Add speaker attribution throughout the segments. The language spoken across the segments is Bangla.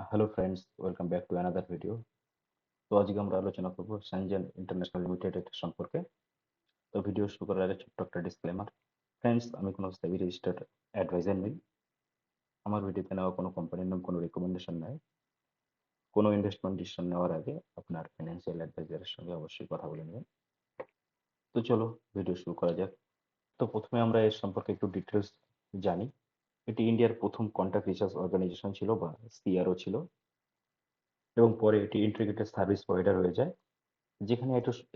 Speaker 1: Hello friends, welcome back to another video. তো আজকে আমরা আলোচনা করব শানজান ইন্টারন্যাশনাল লিমিটেড এর সম্পর্কে। তো ভিডিও শুরু করার আগে ছোট্ট একটা ডিসক্লেমার। ফ্রেন্ডস, আমি কোনো সেবি রেজিস্টার্ড অ্যাডভাইজার নই। আমার ভিডিওতে নেওয়া কোনো কোম্পানির নাম কোনো রেকমেন্ডেশন নয়। কোনো ইনভেস্টমেন্ট ডিসিশন নেওয়ার আগে আপনার ফাইন্যান্সিয়াল অ্যাডভাইজারের সঙ্গে অবশ্যই কথা বলে নেবেন। তো চলো ভিডিও শুরু করা যাক। তো প্রথমে আমরা এর সম্পর্কে একটু ডিটেলস জানি। এটি ইন্ডিয়ার প্রথম কন্ট্রাক্ট রিসার্চ অর্গানাইজেশন ছিল বা সিআরও ছিল, এবং পরে এটি ইন্টিগ্রেটেড সার্ভিস প্রোভাইডার হয়ে যায়, যেখানে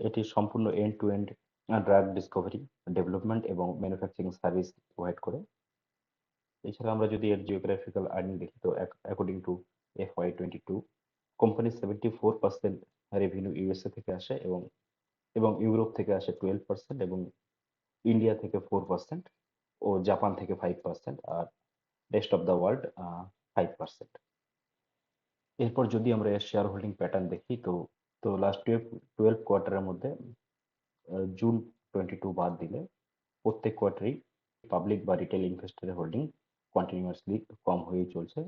Speaker 1: এটি সম্পূর্ণ end to end drug discovery, development এবং ম্যানুফ্যাকচারিং সার্ভিস প্রোভাইড করে। এছাড়া আমরা যদি এর জিওগ্রাফিক্যাল আর্নিং দেখি, তো অ্যাকর্ডিং টু FY22, কোম্পানির 74% রেভিনিউ ইউএসএ থেকে আসে, এবং এবং ইউরোপ থেকে আসে 12%, এবং ইন্ডিয়া থেকে 4%, ও জাপান থেকে 5%, আর রেস্ট অফ দ্য ওয়ার্ল্ড 5%। এরপর যদি আমরা এর শেয়ার হোল্ডিং প্যাটার্ন দেখি, তো তো লাস্ট 12 কোয়ার্টারের মধ্যে জুন 22 বাদ দিলে প্রত্যেক কোয়ার্টারেই পাবলিক বা রিটেল ইনভেস্টরের হোল্ডিং কন্টিনিউয়াসলি কম হয়েই চলছে।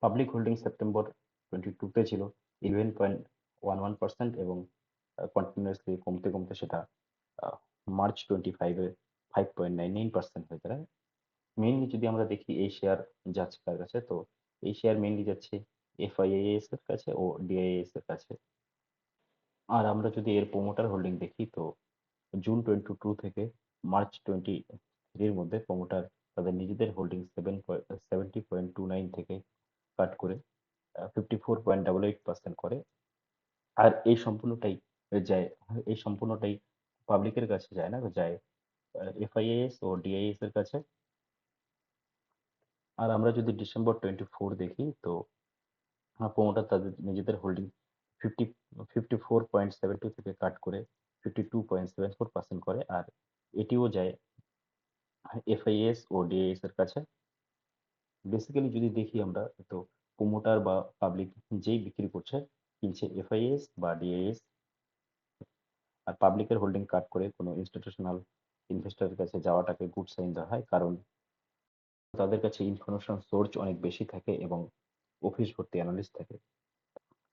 Speaker 1: পাবলিক হোল্ডিং সেপ্টেম্বর 22-তে ছিল 11.11%, এবং কন্টিনিউয়াসলি কমতে কমতে সেটা মার্চ 25-এ 5.99% হয়ে দাঁড়ায়। মেইনলি যদি আমরা দেখি এই শেয়ার যাচ্ছে কার কাছে, তো এই শেয়ার মেইনলি যাচ্ছে FIAS এর কাছে ও DIAS এর কাছে। আর আমরা যদি এর প্রোমোটার হোল্ডিং দেখি, তো জুন 22 থেকে মার্চ 23-র মধ্যে প্রোমোটার তাদের নিজেদের হোল্ডিং 70.29 থেকে কাট করে 54.88% করে। আর যায় এই সম্পূর্ণটাই পাবলিকের কাছে যায় না, যায় FIAS ও DIAS এর কাছে। আর আমরা যদি ডিসেম্বর 24 দেখি, তো প্রোমোটার তাদের নিজেদের হোল্ডিং 54.72 থেকে কাট করে 52.74% করে, আর এটিও যায় FIAS ও DIAS এর কাছে। বেসিক্যালি যদি দেখি আমরা, তো প্রোমোটার বা পাবলিক যেই বিক্রি করছে, কিনছে FIAS বা DIAS। আর পাবলিকের হোল্ডিং কাট করে কোনো ইনস্টিটিউশনাল ইনভেস্টরের কাছে যাওয়াটাকে গুড সাইন ধরা হয়, কারণ তাদের কাছে ইনফরমেশন সোর্স অনেক বেশি থাকে এবং অফিস ভর্তি অ্যানালিস্ট থাকে।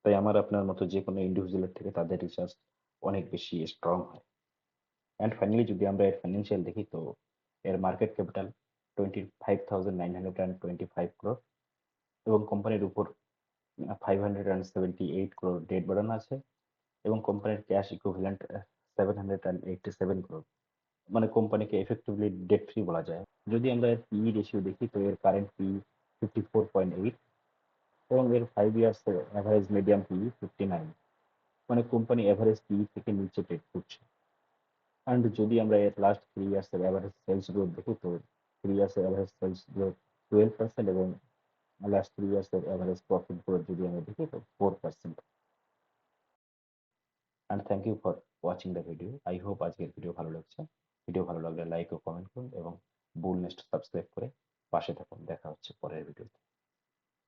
Speaker 1: তাই আমার আপনার মতো যে কোনো ইন্ডিভিজুয়ালের থেকে তাদের রিসার্চ অনেক বেশি স্ট্রং হয়। অ্যান্ড ফাইনালি যদি আমরা এর ফাইন্যান্সিয়াল দেখি, তো এর মার্কেট ক্যাপিটাল 25,925 crore, এবং কোম্পানির উপর 578 crore ডেট বার্ডেন আছে, এবং কোম্পানির ক্যাশ ইকুইভ্যালেন্ট 787 crore। মানে কোম্পানিকে এফেক্টিভলি ডেট ফ্রি বলা যায়। যদি আমরা এর PE রেশিও দেখি, তো এর কারেন্ট PE 54.8, এবং এর 5 ইয়ার্স অ্যাভারেজ মিডিয়াম PE 59। মানে কোম্পানি এভারেজ PE থেকে নিচে ট্রেড করছে। অ্যান্ড যদি আমরা এর লাস্ট 3 ইয়ার্স এর অ্যাভারেজ সেলস গ্রোথ দেখি, তো 3 ইয়ার্স এর অ্যাভারেজ সেলস গ্রোথ 12%, এবং লাস্ট 3 ইয়ার্স এর অ্যাভারেজ প্রফিট গ্রোথ যদি আমরা দেখি, তো 4%। And thank you for watching the video. I hope আজকের ভিডিও ভালো লাগছে। ভিডিও ভালো লাগলে লাইক ও কমেন্ট করুন, এবং